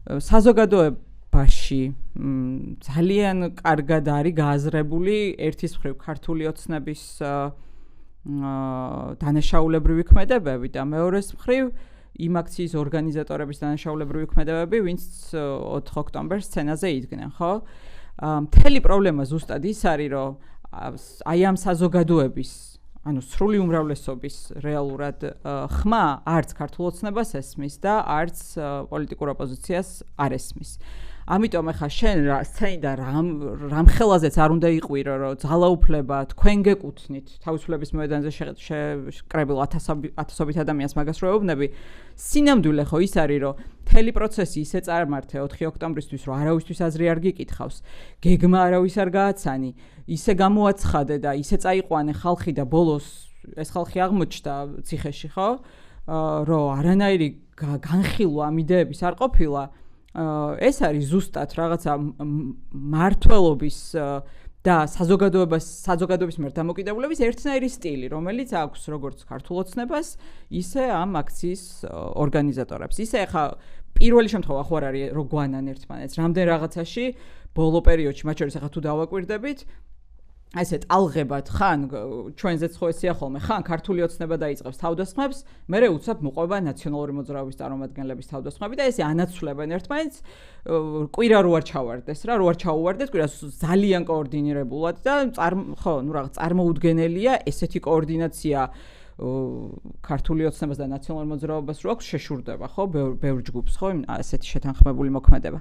საზოგადოებაში ძალიან კარგად არის გააზრებული ერთის მხრივ ქართული ოცნების დანაშაულებრივი ქმედებები და მეორეს მხრივ იმ აქციის ორგანიზატორების დანაშაულებრივი ქმედებები, ვინც 4 ოქტომბერს სცენაზე იდგნენ, ხო? მთელი პრობლემა ზუსტად ის არის, რომ აი ამ საზოგადოების, ანუ სრული უმრავლესობის რეალურად ხმა არც ქართულ ოცნებას ესმის და არც პოლიტიკურ ოპოზიციას არ ესმის. ამიტომ ახლა შენ სცენიდან რამ ხელაზეც არ უნდა იყვირო, რომ ძალაუფლება თქვენ გეკუთვნით თავისუფლების მოედანზე შეკრებილ ათასობით ადამიანს მაგას რო ეუბნები, სინამდვილე ხო ის არის, რომ მთელი პროცესი ისე წარმართე 4 ოქტომბრისთვის, რომ არავისთვის აზრი არ გიკითხავს, გეგმა არავის არ გააცანი, ისე გამოაცხადე და ისე წაიყვანე ხალხი და ბოლოს ეს ხალხი აღმოჩნდა ციხეში, ხო? რომ არანაირი განხილვა ამ იდეების არ ყოფილა. ეს არის ზუსტად რაღაცა მართლობის და საზოგადოების მიერ დამოკიდებულების ერთნაირი სტილი, რომელიც აქვს როგორც ქართულ ოცნებას, ისე ამ აქციის ორგანიზატორებს. ისე ახლა პირველი შემთხვევა ხო არ არის რომ გვანან ერთმანეთს, რამდენ რაღაცაში ბოლო პერიოდში, მათ შორის ახლა თუ დავაკვირდებით, ესე ტალღებად ხან ჩვენზეც ხო ესეა ხოლმე, ხან ქართული ოცნება დაიწყებს თავდასხმებს, მერე უცებ მოყვება ნაციონალური მოძრაობის წარმომადგენლების თავდასხმები და ესე ანაცვლებენ ერთმანეთს, კვირა რო არ ჩავარდეს რა, რო არ ჩაუვარდეს, კვირას ძალიან კოორდინირებულად და ხო, ნუ რაღაც წარმოუდგენელია ესეთი კოორდინაცია ქართული ოცნებას და ნაციონალურ მოძრაობას რო აქვს შეშურდება, ხო, ბევრ ჯგუფს, ხო, ესეთი შეთანხმებული მოქმედება.